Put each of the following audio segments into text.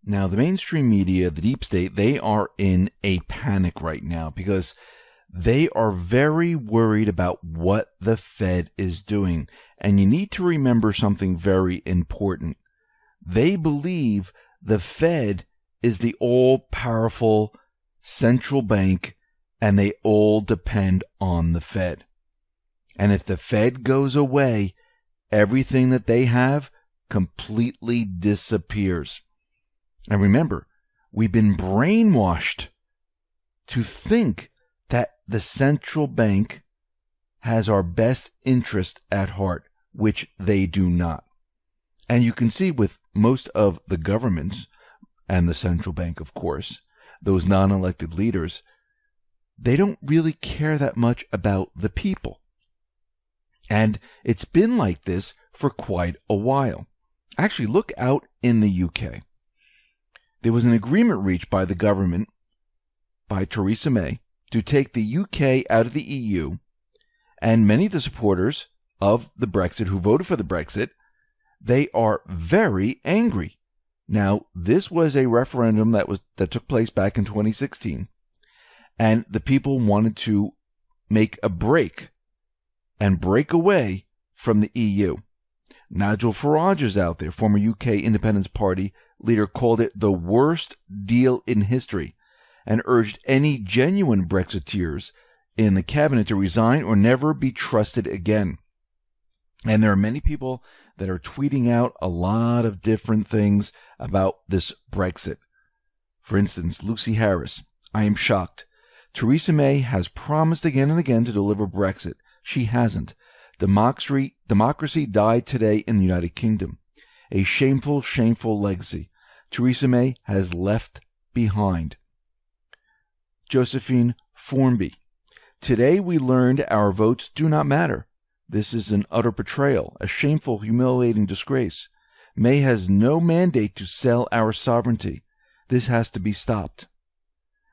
Now, the mainstream media, the deep state, they are in a panic right now because they are very worried about what the Fed is doing. And you need to remember something very important. They believe the Fed is the all-powerful central bank, and they all depend on the Fed. And if the Fed goes away, everything that they have completely disappears. And remember, we've been brainwashed to think that the central bank has our best interest at heart, which they do not. And you can see with most of the governments, and the central bank, of course, those non-elected leaders, they don't really care that much about the people. And it's been like this for quite a while. Actually, look out in the UK. There was an agreement reached by the government, by Theresa May, to take the UK out of the EU, and many of the supporters of the Brexit who voted for the Brexit, they are very angry. Now, this was a referendum that took place back in 2016, and the people wanted to make a break and break away from the EU. Nigel Farage is out there, former UK Independence Party leader, called it the worst deal in history and urged any genuine Brexiteers in the cabinet to resign or never be trusted again. And there are many people that are tweeting out a lot of different things about this Brexit. For instance, Lucy Harris, I am shocked. Theresa May has promised again and again to deliver Brexit. She hasn't. Democracy died today in the United Kingdom. A shameful, shameful legacy Theresa May has left behind. Josephine Formby. Today we learned our votes do not matter. This is an utter betrayal, a shameful, humiliating disgrace. May has no mandate to sell our sovereignty. This has to be stopped.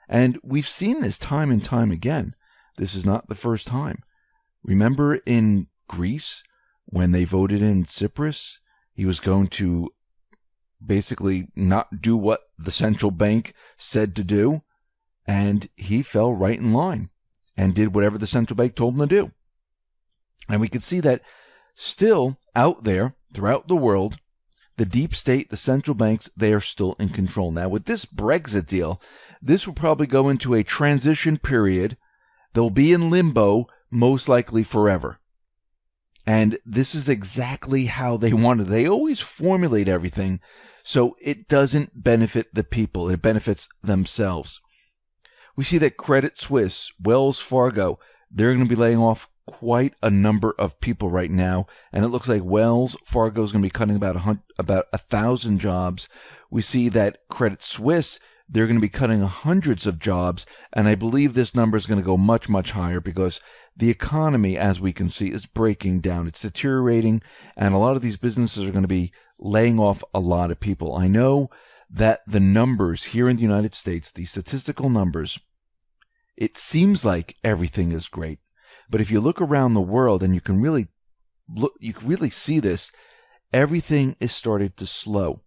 And we've seen this time and time again. This is not the first time. Remember in Greece, when they voted in Tsipras, he was going to basically not do what the central bank said to do, and he fell right in line and did whatever the central bank told him to do. And we can see that still out there throughout the world, the deep state, the central banks, they are still in control. Now, with this Brexit deal, this will probably go into a transition period. They'll be in limbo, most likely forever. And this is exactly how they wanted. They always formulate everything so it doesn't benefit the people. It benefits themselves. We see that Credit Suisse, Wells Fargo, they're going to be laying off quite a number of people right now, and it looks like Wells Fargo is going to be cutting about 1,000 jobs. We see that Credit Suisse, they're going to be cutting hundreds of jobs, and I believe this number is going to go much, much higher because the economy, as we can see, is breaking down. It's deteriorating, and a lot of these businesses are going to be laying off a lot of people. I know that the numbers here in the United States, the statistical numbers, it seems like everything is great. But if you look around the world, and you can really see this, everything is starting to slow.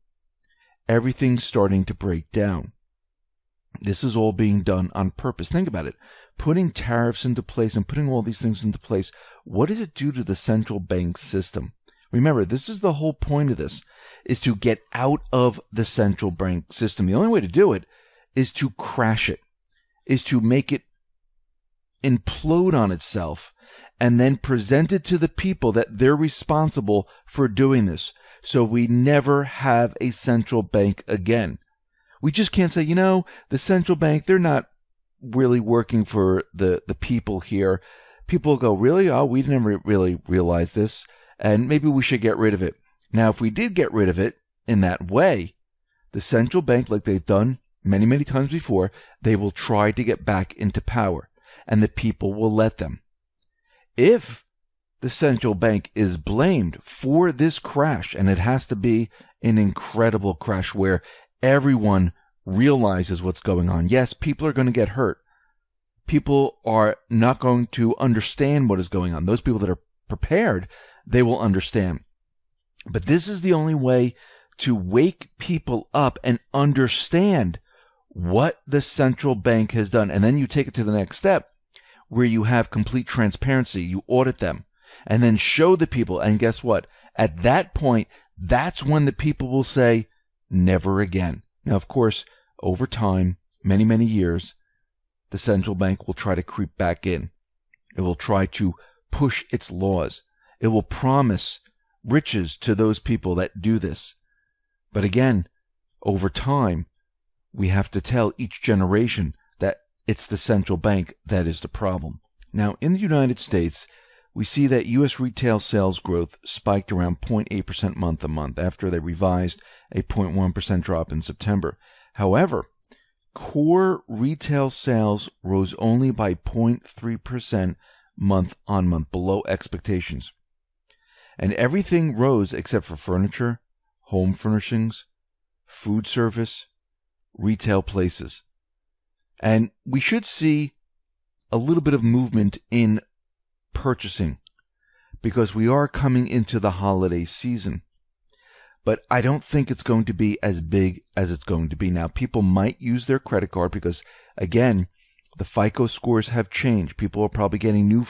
Everything's starting to break down. This is all being done on purpose. Think about it. Putting tariffs into place and putting all these things into place, what does it do to the central bank system? Remember, this is the whole point of this, is to get out of the central bank system. The only way to do it is to crash it, is to make it implode on itself and then present it to the people that they're responsible for doing this. So we never have a central bank again. We just can't say, the central bank, they're not really working for the people here. People will go, really? Oh, we never really realized this, and maybe we should get rid of it. Now, if we did get rid of it in that way, the central bank, like they've done many, many times before, they will try to get back into power, and the people will let them. If the central bank is blamed for this crash, and it has to be an incredible crash where everyone realizes what's going on. Yes, people are going to get hurt. People are not going to understand what is going on. Those people that are prepared, they will understand. But this is the only way to wake people up and understand what the central bank has done. And then you take it to the next step where you have complete transparency. You audit them and then show the people. And guess what? At that point, that's when the people will say, never again. Now, of course, over time, many, many years, the central bank will try to creep back in. It will try to push its laws. It will promise riches to those people that do this. But again, over time, we have to tell each generation that it's the central bank that is the problem. Now, in the United States, we see that U.S. retail sales growth spiked around 0.8% month to month after they revised a 0.1% drop in September. However, core retail sales rose only by 0.3% month on month, below expectations. And everything rose except for furniture, home furnishings, food service, retail places. And we should see a little bit of movement in purchasing because we are coming into the holiday season. But I don't think it's going to be as big as it's going to be now. People might use their credit card because, again, the FICO scores have changed. People are probably getting new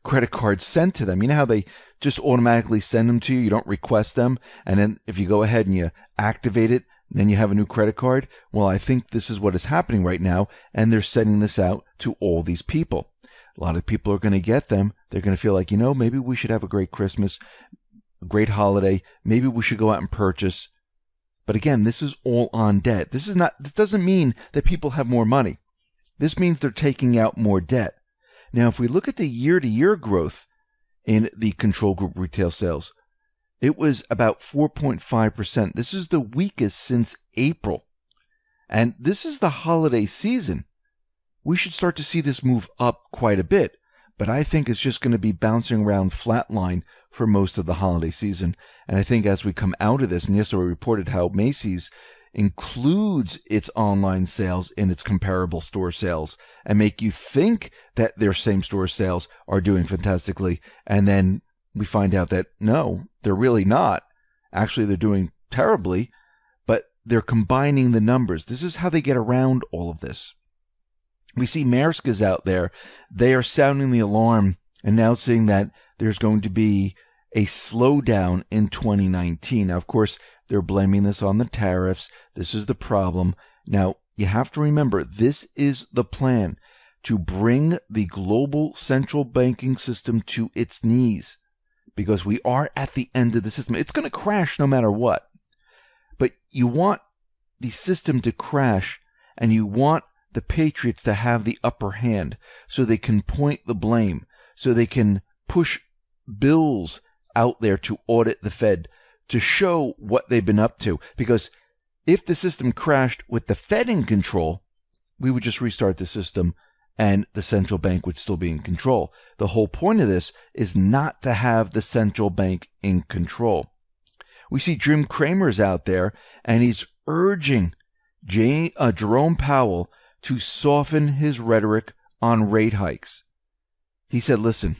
credit cards sent to them. You know how they just automatically send them to you? You don't request them. And then if you go ahead and you activate it, then you have a new credit card. Well, I think this is what is happening right now, and they're sending this out to all these people. A lot of people are going to get them. They're going to feel like, maybe we should have a great Christmas, a great holiday. Maybe we should go out and purchase. But again, this is all on debt. This doesn't mean that people have more money. This means they're taking out more debt. Now, if we look at the year-to-year growth in the control group retail sales, it was about 4.5%. This is the weakest since April. And this is the holiday season. We should start to see this move up quite a bit. But I think it's just going to be bouncing around flatline for most of the holiday season. And I think as we come out of this, and yesterday we reported how Macy's includes its online sales in its comparable store sales and make you think that their same store sales are doing fantastically. And then we find out that no, they're really not. Actually, they're doing terribly, but they're combining the numbers. This is how they get around all of this. We see Maersk is out there. They are sounding the alarm, announcing that there's going to be a slowdown in 2019. Now, of course, they're blaming this on the tariffs. This is the problem. Now, you have to remember, this is the plan to bring the global central banking system to its knees because we are at the end of the system. It's going to crash no matter what. But you want the system to crash, and you want the patriots to have the upper hand so they can point the blame, so they can push bills out there to audit the Fed, to show what they've been up to. Because if the system crashed with the Fed in control, we would just restart the system and the central bank would still be in control. The whole point of this is not to have the central bank in control. We see Jim Cramer's out there, and he's urging Jerome Powell to soften his rhetoric on rate hikes. He said, listen,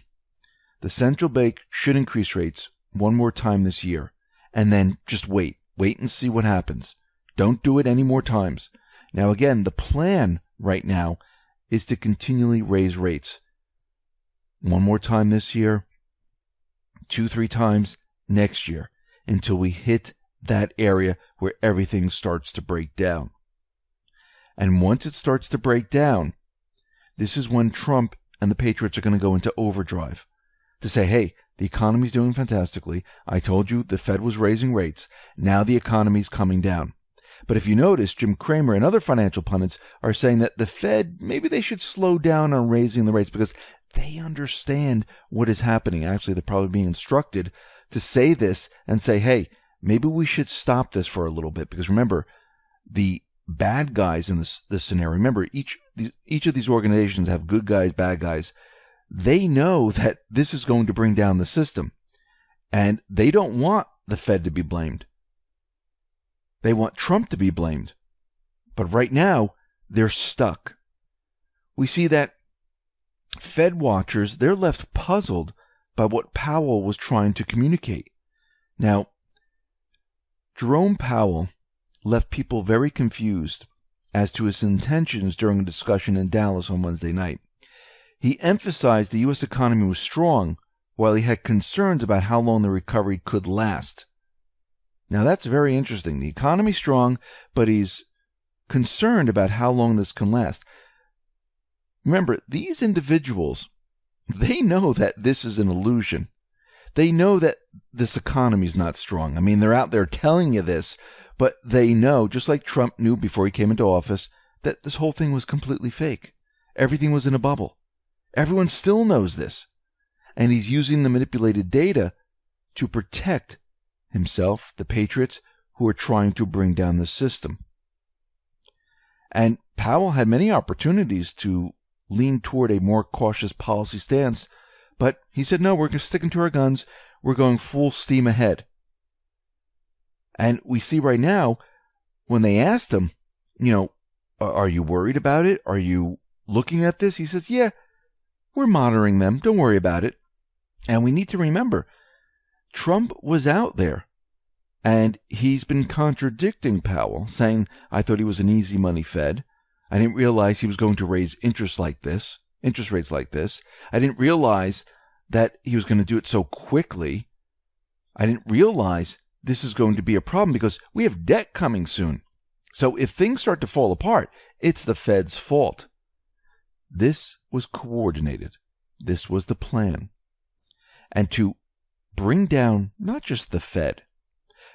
the central bank should increase rates one more time this year, and then just wait and see what happens. Don't do it any more times. Now, again, the plan right now is to continually raise rates. One more time this year, 2-3 times next year, until we hit that area where everything starts to break down. And once it starts to break down, this is when Trump and the Patriots are going to go into overdrive to say, hey, the economy's doing fantastically. I told you the Fed was raising rates. Now the economy's coming down. But if you notice, Jim Cramer and other financial pundits are saying that the Fed, maybe they should slow down on raising the rates because they understand what is happening. Actually, they're probably being instructed to say this and say, hey, maybe we should stop this for a little bit. Because remember, the bad guys in this scenario, remember, each of these organizations have good guys, bad guys. They know that this is going to bring down the system. And they don't want the Fed to be blamed. They want Trump to be blamed. But right now, they're stuck. We see that Fed watchers, they're left puzzled by what Powell was trying to communicate. Now, Jerome Powell left people very confused as to his intentions during a discussion in Dallas on Wednesday night. He emphasized the U.S. economy was strong, while he had concerns about how long the recovery could last. Now that's very interesting. The economy's strong, but he's concerned about how long this can last. Remember, these individuals, they know that this is an illusion. They know that this economy is not strong. I mean, they're out there telling you this, but they know, just like Trump knew before he came into office, that this whole thing was completely fake. Everything was in a bubble. Everyone still knows this. And he's using the manipulated data to protect himself, the patriots, who are trying to bring down the system. And Powell had many opportunities to lean toward a more cautious policy stance, but he said, no, we're sticking to our guns. We're going full steam ahead. And we see right now, when they asked him, are you worried about it? Are you looking at this? He says, yeah, we're monitoring them. Don't worry about it. And we need to remember, Trump was out there, and he's been contradicting Powell, saying, I thought he was an easy money Fed. I didn't realize he was going to raise interest rates like this. I didn't realize that he was going to do it so quickly. I didn't realize this is going to be a problem because we have debt coming soon. So if things start to fall apart, it's the Fed's fault. This was coordinated. This was the plan. And to bring down not just the Fed,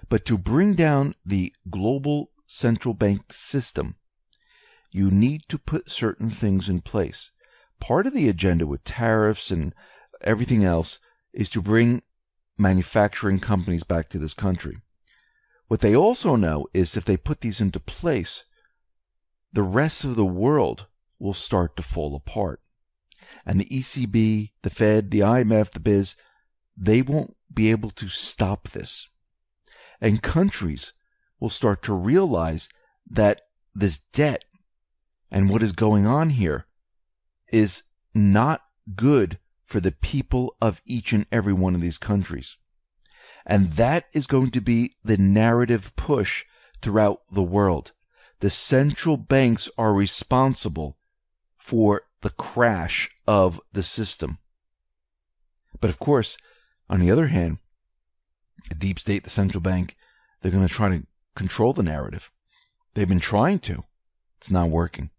but to bring down the global central bank system, you need to put certain things in place. Part of the agenda with tariffs and everything else is to bring manufacturing companies back to this country. What they also know is if they put these into place, the rest of the world will start to fall apart. And the ECB, the Fed, the IMF, the BIS, they won't be able to stop this. And countries will start to realize that this debt and what is going on here is not good for the people of each and every one of these countries. And that is going to be the narrative push throughout the world. The central banks are responsible for the crash of the system. But of course, on the other hand, the deep state, the central bank, they're going to try to control the narrative. They've been trying to. It's not working.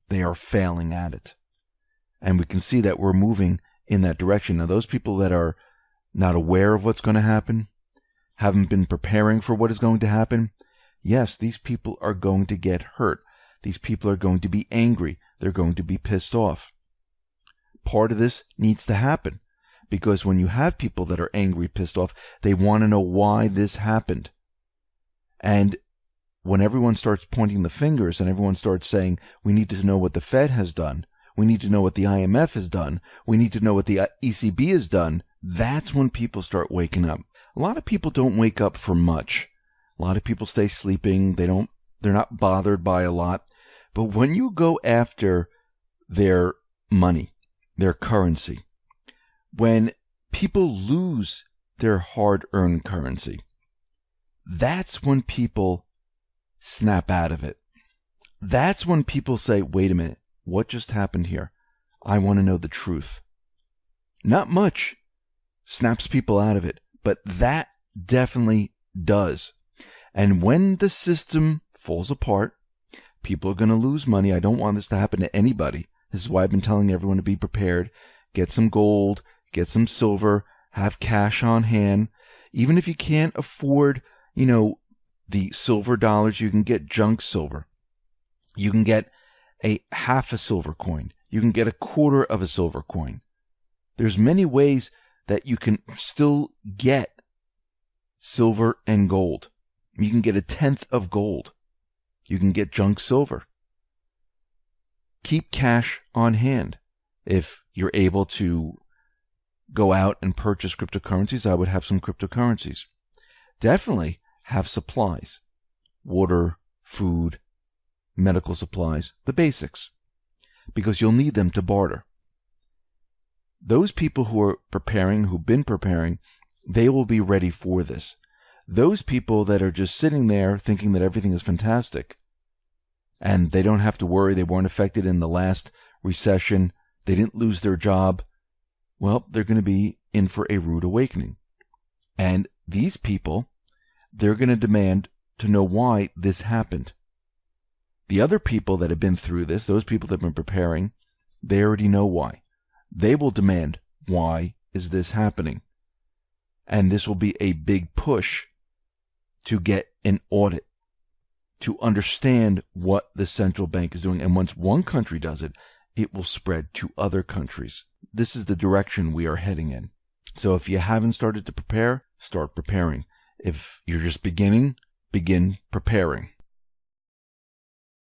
They are failing at it. And we can see that we're moving in that direction. Now, those people that are not aware of what's going to happen, haven't been preparing for what is going to happen, yes, these people are going to get hurt. These people are going to be angry. They're going to be pissed off. Part of this needs to happen because when you have people that are angry, pissed off, they want to know why this happened. And when everyone starts pointing the fingers and everyone starts saying, we need to know what the Fed has done, we need to know what the IMF has done, we need to know what the ECB has done, that's when people start waking up. A lot of people don't wake up for much. A lot of people stay sleeping. They're not bothered by a lot. But when you go after their money, their currency, when people lose their hard-earned currency, that's when people snap out of it. That's when people say, wait a minute, what just happened here? I want to know the truth. Not much snaps people out of it, but that definitely does. And when the system falls apart, people are going to lose money. I don't want this to happen to anybody. This is why I've been telling everyone to be prepared. Get some gold, get some silver, have cash on hand. Even if you can't afford, the silver dollars, you can get junk silver. You can get a half a silver coin. You can get a quarter of a silver coin. There's many ways that you can still get silver and gold. You can get a tenth of gold. You can get junk silver. Keep cash on hand. If you're able to go out and purchase cryptocurrencies, I would have some cryptocurrencies. Definitely have supplies. Water, food, medical supplies, the basics. Because you'll need them to barter. Those people who are preparing, who've been preparing, they will be ready for this. those people that are just sitting there thinking that everything is fantastic and they don't have to worry, they weren't affected in the last recession, they didn't lose their job, well, they're going to be in for a rude awakening. And these people, they're going to demand to know why this happened. The other people that have been through this, those people that have been preparing, they already know why. They will demand, why is this happening? And this will be a big push to get an audit, to understand what the central bank is doing. And once one country does it, it will spread to other countries. This is the direction we are heading in. So if you haven't started to prepare, start preparing. If you're just beginning, begin preparing.